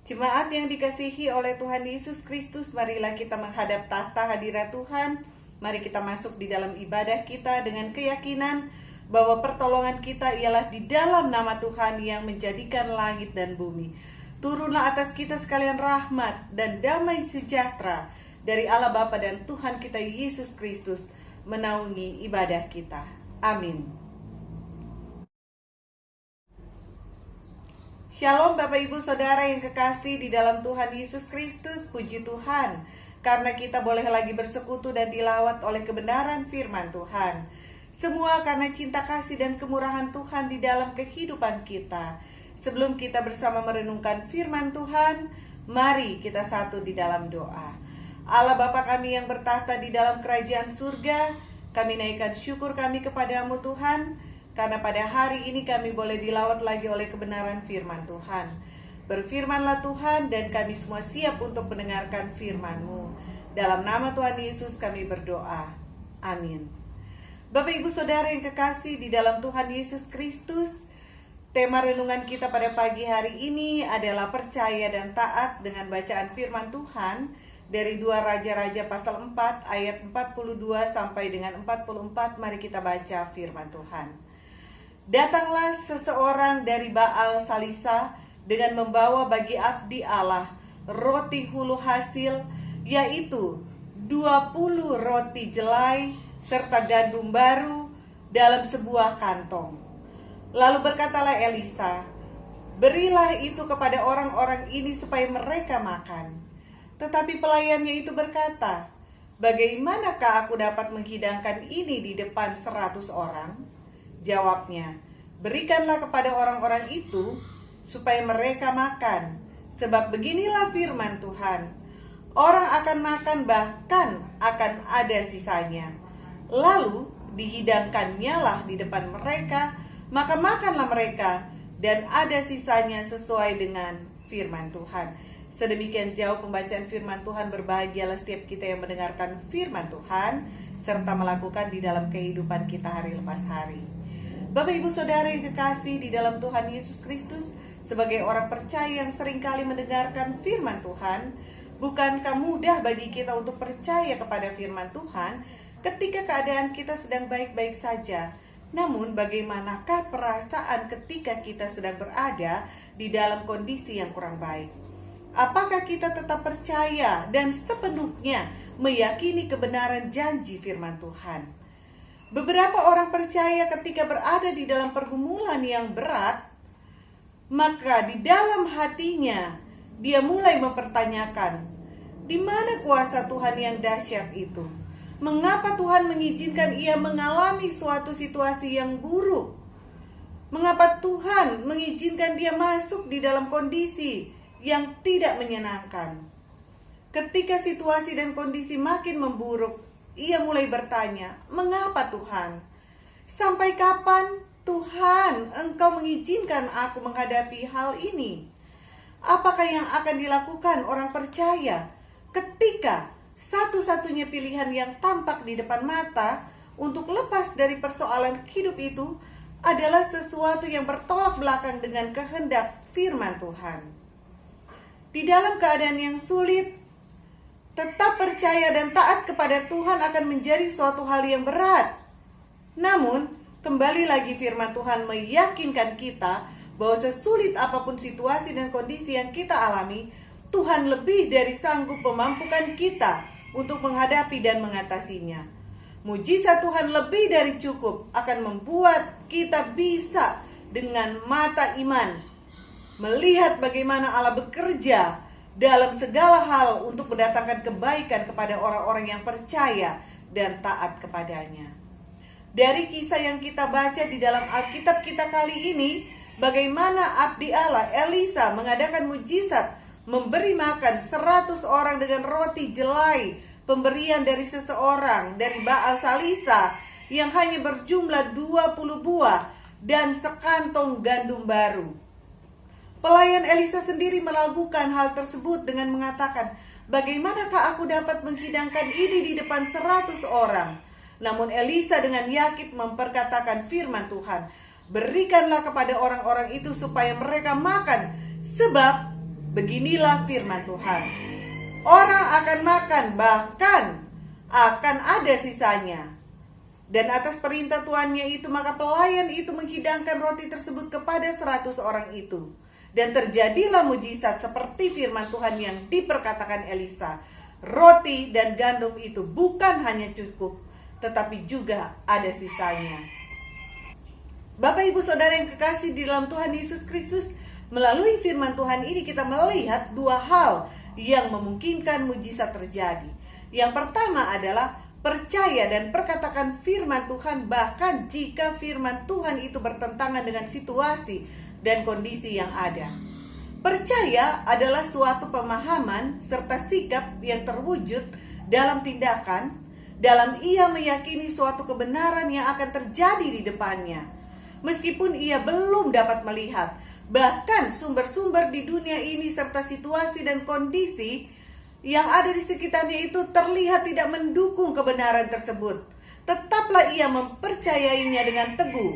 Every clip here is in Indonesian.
Jemaat yang dikasihi oleh Tuhan Yesus Kristus, marilah kita menghadap tahta hadirat Tuhan. Mari kita masuk di dalam ibadah kita dengan keyakinan bahwa pertolongan kita ialah di dalam nama Tuhan yang menjadikan langit dan bumi. Turunlah atas kita sekalian rahmat dan damai sejahtera dari Allah Bapa dan Tuhan kita Yesus Kristus menaungi ibadah kita. Amin. Shalom Bapak Ibu Saudara yang kekasih di dalam Tuhan Yesus Kristus. Puji Tuhan karena kita boleh lagi bersekutu dan dilawat oleh kebenaran firman Tuhan. Semua karena cinta kasih dan kemurahan Tuhan di dalam kehidupan kita. Sebelum kita bersama merenungkan firman Tuhan, mari kita satu di dalam doa. Allah Bapa kami yang bertahta di dalam kerajaan surga, kami naikkan syukur kami kepadamu Tuhan, karena pada hari ini kami boleh dilawat lagi oleh kebenaran firman Tuhan. Berfirmanlah Tuhan dan kami semua siap untuk mendengarkan firman-Mu. Dalam nama Tuhan Yesus kami berdoa. Amin. Bapak Ibu Saudara yang kekasih di dalam Tuhan Yesus Kristus, tema renungan kita pada pagi hari ini adalah percaya dan taat dengan bacaan firman Tuhan dari 2 Raja-Raja pasal 4 ayat 42 sampai dengan 44. Mari kita baca firman Tuhan. Datanglah seseorang dari Baal Salisa dengan membawa bagi abdi Allah roti hulu hasil, yaitu 20 roti jelai serta gandum baru dalam sebuah kantong. Lalu berkatalah Elisa, berilah itu kepada orang-orang ini supaya mereka makan. Tetapi pelayannya itu berkata, bagaimanakah aku dapat menghidangkan ini di depan 100 orang? Jawabnya, berikanlah kepada orang-orang itu supaya mereka makan. Sebab beginilah firman Tuhan, orang akan makan bahkan akan ada sisanya. Lalu dihidangkannya lah di depan mereka, maka makanlah mereka dan ada sisanya sesuai dengan firman Tuhan. Sedemikian jauh pembacaan firman Tuhan. Berbahagialah setiap kita yang mendengarkan firman Tuhan serta melakukan di dalam kehidupan kita hari lepas hari. Bapak Ibu Saudara yang kekasih di dalam Tuhan Yesus Kristus, sebagai orang percaya yang seringkali mendengarkan firman Tuhan, bukankah mudah bagi kita untuk percaya kepada firman Tuhan ketika keadaan kita sedang baik-baik saja? Namun bagaimanakah perasaan ketika kita sedang berada di dalam kondisi yang kurang baik? Apakah kita tetap percaya dan sepenuhnya meyakini kebenaran janji firman Tuhan? Beberapa orang percaya ketika berada di dalam pergumulan yang berat, maka di dalam hatinya dia mulai mempertanyakan, di mana kuasa Tuhan yang dahsyat itu? Mengapa Tuhan mengizinkan ia mengalami suatu situasi yang buruk? Mengapa Tuhan mengizinkan dia masuk di dalam kondisi yang tidak menyenangkan? Ketika situasi dan kondisi makin memburuk, ia mulai bertanya, mengapa Tuhan? Sampai kapan Tuhan Engkau mengizinkan aku menghadapi hal ini? Apakah yang akan dilakukan orang percaya ketika satu-satunya pilihan yang tampak di depan mata untuk lepas dari persoalan hidup itu adalah sesuatu yang bertolak belakang dengan kehendak firman Tuhan? Di dalam keadaan yang sulit, tetap percaya dan taat kepada Tuhan akan menjadi suatu hal yang berat. Namun, kembali lagi firman Tuhan meyakinkan kita bahwa sesulit apapun situasi dan kondisi yang kita alami, Tuhan lebih dari sanggup memampukan kita untuk menghadapi dan mengatasinya. Mujizat Tuhan lebih dari cukup akan membuat kita bisa dengan mata iman melihat bagaimana Allah bekerja dalam segala hal untuk mendatangkan kebaikan kepada orang-orang yang percaya dan taat kepadanya. Dari kisah yang kita baca di dalam Alkitab kita kali ini, bagaimana abdi Allah Elisa mengadakan mujizat, memberi makan 100 orang dengan roti jelai, pemberian dari seseorang dari Baal Salisa yang hanya berjumlah 20 buah dan sekantong gandum baru. Pelayan Elisa sendiri melakukan hal tersebut dengan mengatakan, bagaimanakah aku dapat menghidangkan ini di depan 100 orang? Namun Elisa dengan yakin memperkatakan firman Tuhan, berikanlah kepada orang-orang itu supaya mereka makan, sebab Beginilah firman Tuhan. Orang akan makan, bahkan akan ada sisanya. Dan atas perintah tuannya itu, maka pelayan itu menghidangkan roti tersebut kepada 100 orang itu. Dan terjadilah mujizat seperti firman Tuhan yang diperkatakan Elisa. Roti dan gandum itu bukan hanya cukup, tetapi juga ada sisanya. Bapak Ibu Saudara yang kekasih di dalam Tuhan Yesus Kristus, melalui firman Tuhan ini kita melihat dua hal yang memungkinkan mujizat terjadi. Yang pertama adalah percaya dan perkatakan firman Tuhan, bahkan jika firman Tuhan itu bertentangan dengan situasi dan kondisi yang ada. Percaya adalah suatu pemahaman serta sikap yang terwujud dalam tindakan, dalam ia meyakini suatu kebenaran yang akan terjadi di depannya, meskipun ia belum dapat melihat. Bahkan sumber-sumber di dunia ini serta situasi dan kondisi yang ada di sekitarnya itu terlihat tidak mendukung kebenaran tersebut. Tetaplah ia mempercayainya dengan teguh.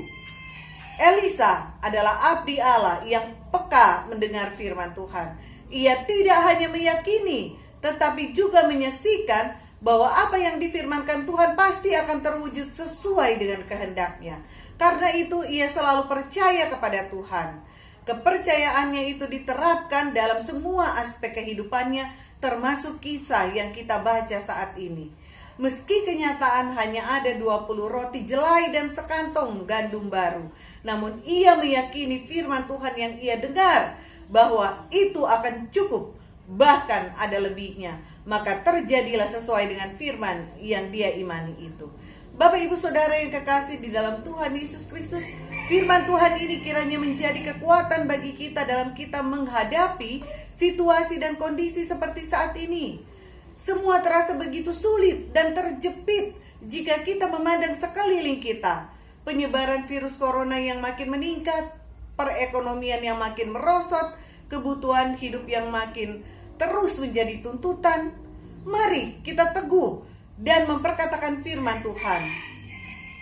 Elisa adalah abdi Allah yang peka mendengar firman Tuhan. Ia tidak hanya meyakini, tetapi juga menyaksikan bahwa apa yang difirmankan Tuhan pasti akan terwujud sesuai dengan kehendaknya. Karena itu ia selalu percaya kepada Tuhan. Kepercayaannya itu diterapkan dalam semua aspek kehidupannya, termasuk kisah yang kita baca saat ini. Meski kenyataan hanya ada 20 roti jelai dan sekantong gandum baru, namun ia meyakini firman Tuhan yang ia dengar, bahwa itu akan cukup, bahkan ada lebihnya. Maka terjadilah sesuai dengan firman yang dia imani itu. Bapak Ibu Saudara yang kekasih di dalam Tuhan Yesus Kristus, firman Tuhan ini kiranya menjadi kekuatan bagi kita dalam kita menghadapi situasi dan kondisi seperti saat ini. Semua terasa begitu sulit dan terjepit jika kita memandang sekeliling kita. Penyebaran virus corona yang makin meningkat, perekonomian yang makin merosot, kebutuhan hidup yang makin terus menjadi tuntutan. Mari kita teguh dan memperkatakan firman Tuhan.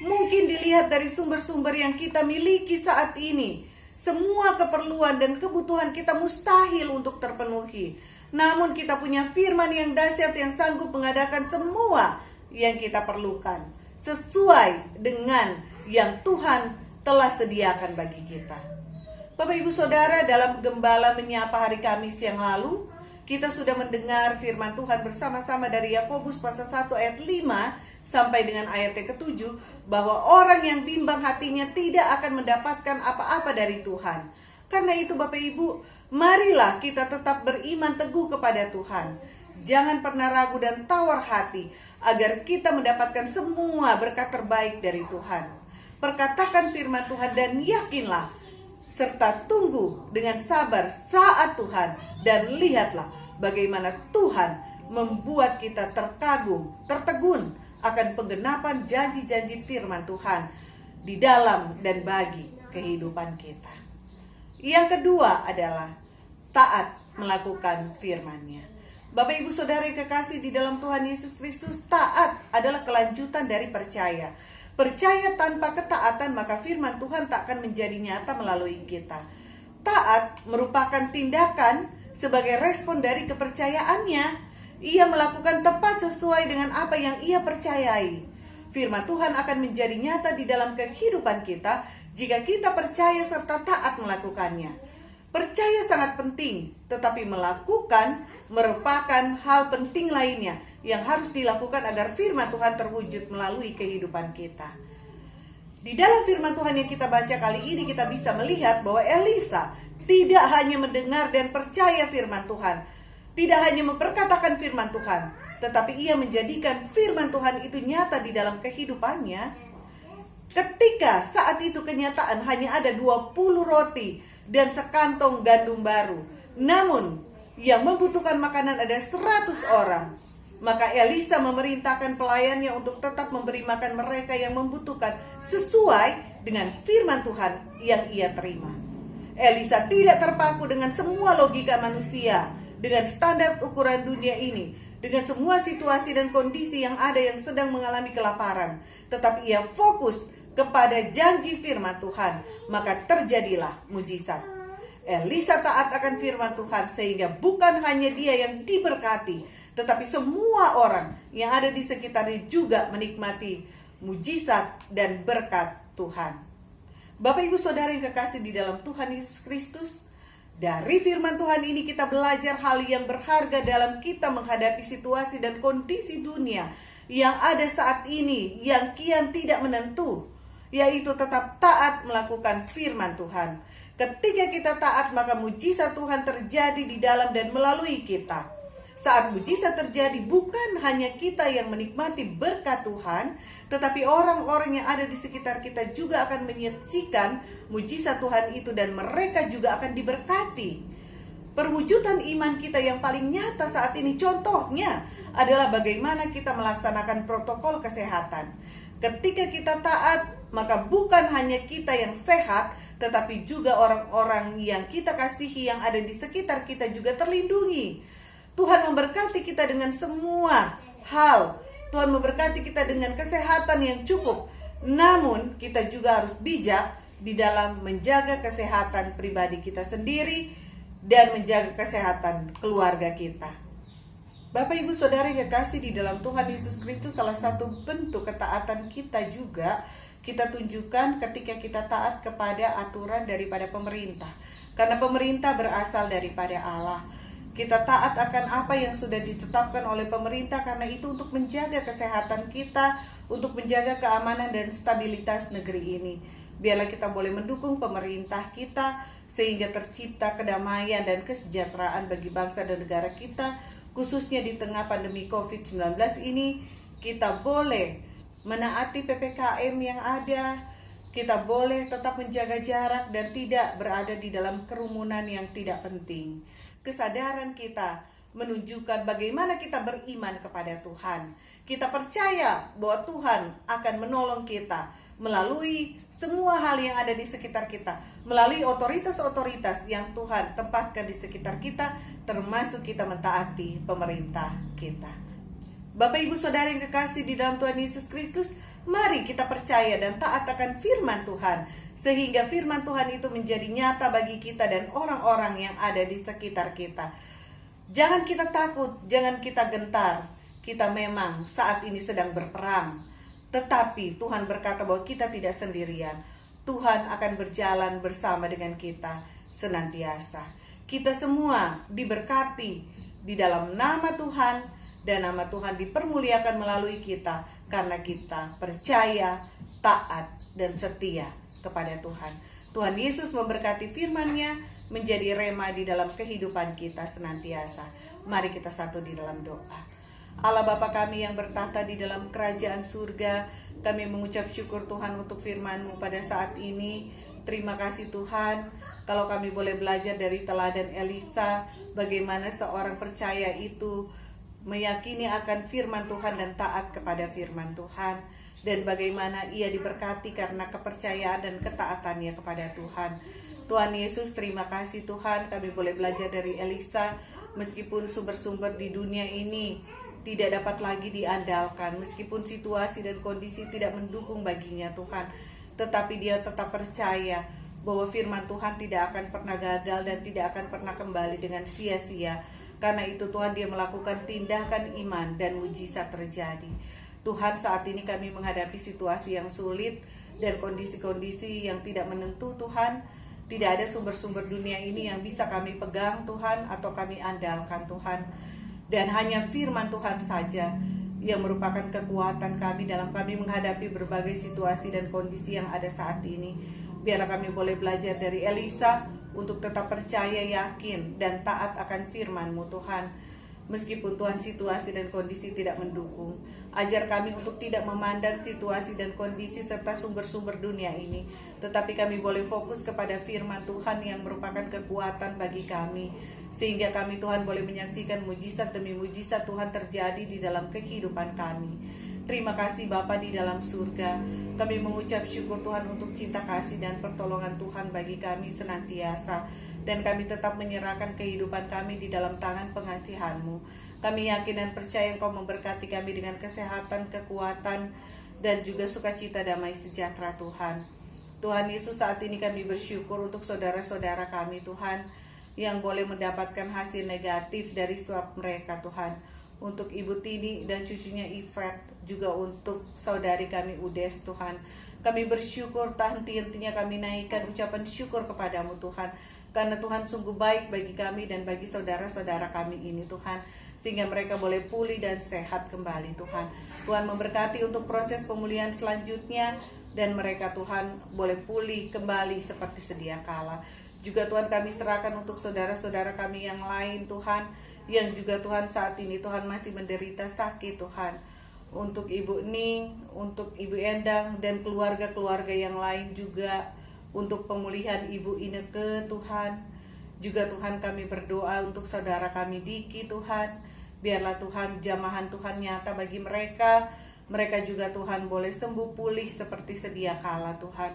Mungkin dilihat dari sumber-sumber yang kita miliki saat ini, semua keperluan dan kebutuhan kita mustahil untuk terpenuhi. Namun kita punya firman yang dahsyat yang sanggup mengadakan semua yang kita perlukan, sesuai dengan yang Tuhan telah sediakan bagi kita. Bapak Ibu Saudara, dalam Gembala Menyapa hari Kamis yang lalu, kita sudah mendengar firman Tuhan bersama-sama dari Yakobus pasal 1 ayat 5 sampai dengan ayat yang ke-7, bahwa orang yang bimbang hatinya tidak akan mendapatkan apa-apa dari Tuhan. Karena itu Bapak Ibu, marilah kita tetap beriman teguh kepada Tuhan. Jangan pernah ragu dan tawar hati agar kita mendapatkan semua berkat terbaik dari Tuhan. Perkatakan firman Tuhan dan yakinlah, serta tunggu dengan sabar saat Tuhan, dan lihatlah bagaimana Tuhan membuat kita terkagum, tertegun akan penggenapan janji-janji firman Tuhan di dalam dan bagi kehidupan kita. Yang kedua adalah taat melakukan firman-Nya. Bapak Ibu Saudara yang kekasih di dalam Tuhan Yesus Kristus, taat adalah kelanjutan dari percaya. Percaya tanpa ketaatan, maka firman Tuhan tak akan menjadi nyata melalui kita. Taat merupakan tindakan sebagai respon dari kepercayaannya. Ia melakukan tepat sesuai dengan apa yang ia percayai. Firman Tuhan akan menjadi nyata di dalam kehidupan kita jika kita percaya serta taat melakukannya. Percaya sangat penting, tetapi melakukan merupakan hal penting lainnya yang harus dilakukan agar firman Tuhan terwujud melalui kehidupan kita. Di dalam firman Tuhan yang kita baca kali ini, kita bisa melihat bahwa Elisa tidak hanya mendengar dan percaya firman Tuhan, tidak hanya memperkatakan firman Tuhan, tetapi ia menjadikan firman Tuhan itu nyata di dalam kehidupannya. Ketika saat itu kenyataan hanya ada 20 roti dan sekantong gandum baru, namun yang membutuhkan makanan ada 100 orang. Maka Elisa memerintahkan pelayannya untuk tetap memberi makan mereka yang membutuhkan sesuai dengan firman Tuhan yang ia terima. Elisa tidak terpaku dengan semua logika manusia, dengan standar ukuran dunia ini, dengan semua situasi dan kondisi yang ada yang sedang mengalami kelaparan. Tetapi ia fokus kepada janji firman Tuhan, maka terjadilah mujizat. Elisa taat akan firman Tuhan sehingga bukan hanya dia yang diberkati, tetapi semua orang yang ada di sekitarnya juga menikmati mujizat dan berkat Tuhan. Bapak Ibu Saudara yang kekasih di dalam Tuhan Yesus Kristus, dari firman Tuhan ini kita belajar hal yang berharga dalam kita menghadapi situasi dan kondisi dunia yang ada saat ini yang kian tidak menentu, yaitu tetap taat melakukan firman Tuhan. Ketika kita taat, maka mujizat Tuhan terjadi di dalam dan melalui kita. Saat mujizat terjadi, bukan hanya kita yang menikmati berkat Tuhan, tetapi orang-orang yang ada di sekitar kita juga akan menyaksikan mujizat Tuhan itu dan mereka juga akan diberkati. Perwujudan iman kita yang paling nyata saat ini contohnya adalah bagaimana kita melaksanakan protokol kesehatan. Ketika kita taat, maka bukan hanya kita yang sehat, tetapi juga orang-orang yang kita kasihi yang ada di sekitar kita juga terlindungi. Tuhan memberkati kita dengan semua hal. Tuhan memberkati kita dengan kesehatan yang cukup. Namun kita juga harus bijak di dalam menjaga kesehatan pribadi kita sendiri dan menjaga kesehatan keluarga kita. Bapak Ibu Saudara yang kekasih di dalam Tuhan Yesus Kristus, salah satu bentuk ketaatan kita juga kita tunjukkan ketika kita taat kepada aturan daripada pemerintah. Karena pemerintah berasal daripada Allah. Kita taat akan apa yang sudah ditetapkan oleh pemerintah karena itu untuk menjaga kesehatan kita, untuk menjaga keamanan dan stabilitas negeri ini. Biarlah kita boleh mendukung pemerintah kita sehingga tercipta kedamaian dan kesejahteraan bagi bangsa dan negara kita, khususnya di tengah pandemi COVID-19 ini. Kita boleh menaati PPKM yang ada, kita boleh tetap menjaga jarak dan tidak berada di dalam kerumunan yang tidak penting. Kesadaran kita menunjukkan bagaimana kita beriman kepada Tuhan. Kita percaya bahwa Tuhan akan menolong kita melalui semua hal yang ada di sekitar kita, melalui otoritas-otoritas yang Tuhan tempatkan di sekitar kita, termasuk kita mentaati pemerintah kita. Bapak Ibu Saudara yang kekasih di dalam Tuhan Yesus Kristus, mari kita percaya dan taat akan firman Tuhan, sehingga firman Tuhan itu menjadi nyata bagi kita dan orang-orang yang ada di sekitar kita. Jangan kita takut, jangan kita gentar. Kita memang saat ini sedang berperang, tetapi Tuhan berkata bahwa kita tidak sendirian. Tuhan akan berjalan bersama dengan kita senantiasa. Kita semua diberkati di dalam nama Tuhan, dan nama Tuhan dipermuliakan melalui kita karena kita percaya, taat, dan setia kepada Tuhan. Tuhan Yesus memberkati firman-Nya menjadi rema di dalam kehidupan kita senantiasa. Mari kita satu di dalam doa. Allah Bapa kami yang bertahta di dalam kerajaan surga, kami mengucap syukur Tuhan untuk firman-Mu pada saat ini. Terima kasih Tuhan, kalau kami boleh belajar dari teladan Elisa, bagaimana seorang percaya itu meyakini akan firman Tuhan dan taat kepada firman Tuhan, dan bagaimana ia diberkati karena kepercayaan dan ketaatannya kepada Tuhan. Tuhan Yesus, terima kasih Tuhan, kami boleh belajar dari Elisa. Meskipun sumber-sumber di dunia ini tidak dapat lagi diandalkan, meskipun situasi dan kondisi tidak mendukung baginya Tuhan, tetapi dia tetap percaya bahwa firman Tuhan tidak akan pernah gagal dan tidak akan pernah kembali dengan sia-sia. Karena itu Tuhan, dia melakukan tindakan iman dan mujizat terjadi. Tuhan, saat ini kami menghadapi situasi yang sulit dan kondisi-kondisi yang tidak menentu Tuhan. Tidak ada sumber-sumber dunia ini yang bisa kami pegang Tuhan atau kami andalkan Tuhan. Dan hanya firman Tuhan saja yang merupakan kekuatan kami dalam kami menghadapi berbagai situasi dan kondisi yang ada saat ini. Biarlah kami boleh belajar dari Elisa untuk tetap percaya, yakin, dan taat akan firman-Mu Tuhan. Meskipun Tuhan situasi dan kondisi tidak mendukung, ajar kami untuk tidak memandang situasi dan kondisi serta sumber-sumber dunia ini, tetapi kami boleh fokus kepada firman Tuhan yang merupakan kekuatan bagi kami, sehingga kami Tuhan boleh menyaksikan mujizat demi mujizat Tuhan terjadi di dalam kehidupan kami. Terima kasih Bapa di dalam surga. Kami mengucap syukur Tuhan untuk cinta kasih dan pertolongan Tuhan bagi kami senantiasa. Dan kami tetap menyerahkan kehidupan kami di dalam tangan pengasihan-Mu. Kami yakin dan percaya Engkau memberkati kami dengan kesehatan, kekuatan, dan juga sukacita damai sejahtera Tuhan. Tuhan Yesus, saat ini kami bersyukur untuk saudara-saudara kami Tuhan, yang boleh mendapatkan hasil negatif dari swab mereka Tuhan. Untuk Ibu Tini dan cucunya Ifat, juga untuk saudari kami Udes Tuhan. Kami bersyukur, tak henti-hentinya kami naikkan ucapan syukur kepadamu Tuhan, karena Tuhan sungguh baik bagi kami dan bagi saudara-saudara kami ini Tuhan, sehingga mereka boleh pulih dan sehat kembali Tuhan. Tuhan memberkati untuk proses pemulihan selanjutnya, dan mereka Tuhan boleh pulih kembali seperti sedia kala. Juga Tuhan kami serahkan untuk saudara-saudara kami yang lain Tuhan, yang juga Tuhan saat ini Tuhan masih menderita sakit Tuhan. Untuk Ibu Ning, untuk Ibu Endang dan keluarga-keluarga yang lain juga, untuk pemulihan Ibu Ineke Tuhan. Juga Tuhan kami berdoa untuk saudara kami Diki Tuhan, biarlah Tuhan jamahan Tuhan nyata bagi mereka. Mereka juga Tuhan boleh sembuh pulih seperti sedia kala Tuhan.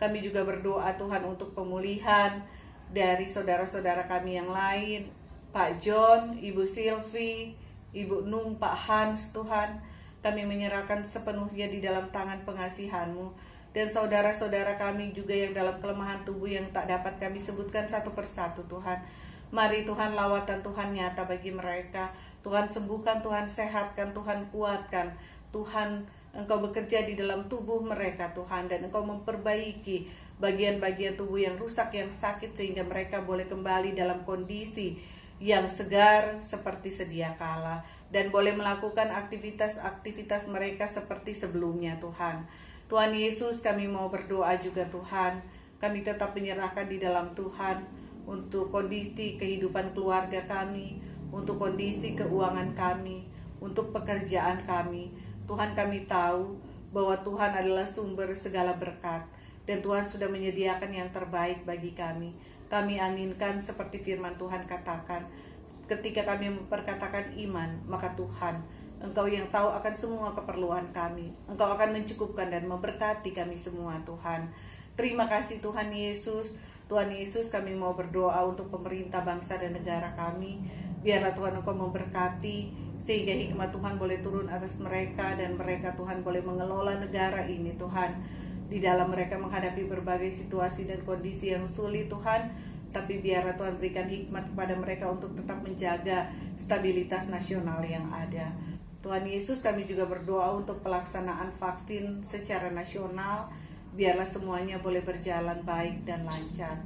Kami juga berdoa Tuhan untuk pemulihan dari saudara-saudara kami yang lain, Pak John, Ibu Silvi, Ibu Nung, Pak Hans Tuhan. Kami menyerahkan sepenuhnya di dalam tangan pengasihan-Mu. Dan saudara-saudara kami juga yang dalam kelemahan tubuh yang tak dapat kami sebutkan satu persatu Tuhan. Mari Tuhan lawatan Tuhan nyata bagi mereka. Tuhan sembuhkan, Tuhan sehatkan, Tuhan kuatkan. Tuhan, Engkau bekerja di dalam tubuh mereka Tuhan, dan Engkau memperbaiki bagian-bagian tubuh yang rusak, yang sakit, sehingga mereka boleh kembali dalam kondisi yang segar seperti sedia kala, dan boleh melakukan aktivitas-aktivitas mereka seperti sebelumnya Tuhan. Tuhan Yesus, kami mau berdoa juga Tuhan, kami tetap menyerahkan di dalam Tuhan untuk kondisi kehidupan keluarga kami, untuk kondisi keuangan kami, untuk pekerjaan kami. Tuhan, kami tahu bahwa Tuhan adalah sumber segala berkat, dan Tuhan sudah menyediakan yang terbaik bagi kami. Kami aminkan seperti firman Tuhan katakan, ketika kami memperkatakan iman, maka Tuhan, Engkau yang tahu akan semua keperluan kami. Engkau akan mencukupkan dan memberkati kami semua Tuhan. Terima kasih Tuhan Yesus. Tuhan Yesus, kami mau berdoa untuk pemerintah bangsa dan negara kami. Biarlah Tuhan Engkau memberkati, sehingga hikmat Tuhan boleh turun atas mereka, dan mereka Tuhan boleh mengelola negara ini Tuhan. Di dalam mereka menghadapi berbagai situasi dan kondisi yang sulit Tuhan, tapi biarlah Tuhan berikan hikmat kepada mereka untuk tetap menjaga stabilitas nasional yang ada. Tuhan Yesus, kami juga berdoa untuk pelaksanaan vaksin secara nasional. Biarlah semuanya boleh berjalan baik dan lancar.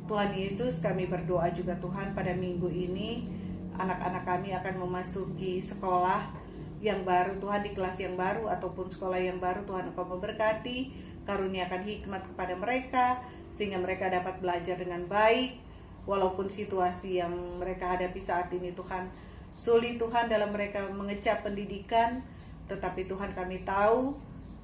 Tuhan Yesus, kami berdoa juga Tuhan, pada minggu ini anak-anak kami akan memasuki sekolah yang baru Tuhan, di kelas yang baru ataupun sekolah yang baru. Tuhan Engkau memberkati, karuniakan hikmat kepada mereka, sehingga mereka dapat belajar dengan baik, walaupun situasi yang mereka hadapi saat ini Tuhan sulit Tuhan dalam mereka mengecap pendidikan, tetapi Tuhan kami tahu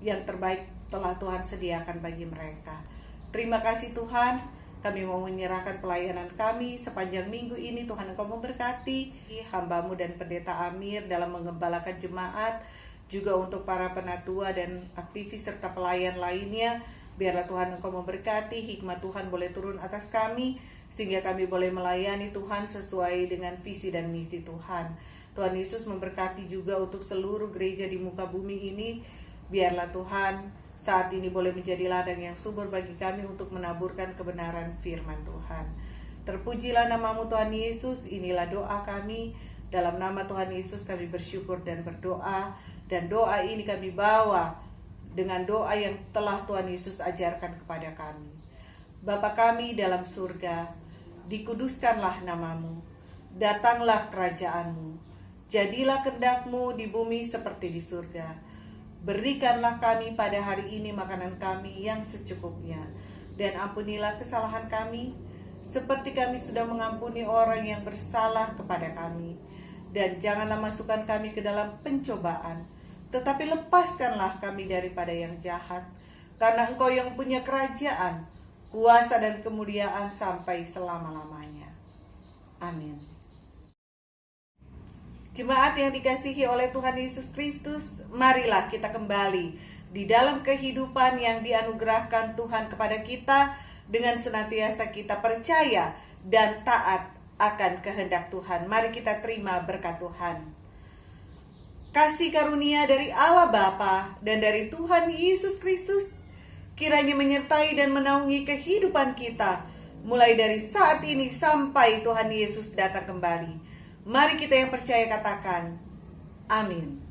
yang terbaik telah Tuhan sediakan bagi mereka. Terima kasih Tuhan, kami mau menyerahkan pelayanan kami sepanjang minggu ini. Tuhan Engkau memberkati hamba-Mu dan pendeta Amir dalam mengembalakan jemaat, juga untuk para penatua dan aktivis serta pelayan lainnya. Biarlah Tuhan Engkau memberkati, hikmat Tuhan boleh turun atas kami, sehingga kami boleh melayani Tuhan sesuai dengan visi dan misi Tuhan. Tuhan Yesus memberkati juga untuk seluruh gereja di muka bumi ini. Biarlah Tuhan saat ini boleh menjadi ladang yang subur bagi kami untuk menaburkan kebenaran firman Tuhan. Terpujilah nama-Mu Tuhan Yesus. Inilah doa kami. Dalam nama Tuhan Yesus kami bersyukur dan berdoa. Dan doa ini kami bawa dengan doa yang telah Tuhan Yesus ajarkan kepada kami. Bapa kami dalam surga, dikuduskanlah nama-Mu, datanglah kerajaan-Mu, jadilah kehendak-Mu di bumi seperti di surga. Berikanlah kami pada hari ini makanan kami yang secukupnya, dan ampunilah kesalahan kami, seperti kami sudah mengampuni orang yang bersalah kepada kami. Dan janganlah masukkan kami ke dalam pencobaan, tetapi lepaskanlah kami daripada yang jahat, karena Engkau yang punya kerajaan, kuasa dan kemuliaan sampai selama-lamanya. Amin. Jemaat yang dikasihi oleh Tuhan Yesus Kristus, marilah kita kembali di dalam kehidupan yang dianugerahkan Tuhan kepada kita, dengan senantiasa kita percaya dan taat akan kehendak Tuhan. Mari kita terima berkat Tuhan. Kasih karunia dari Allah Bapa dan dari Tuhan Yesus Kristus, kiranya menyertai dan menaungi kehidupan kita, mulai dari saat ini sampai Tuhan Yesus datang kembali. Mari kita yang percaya katakan, amin.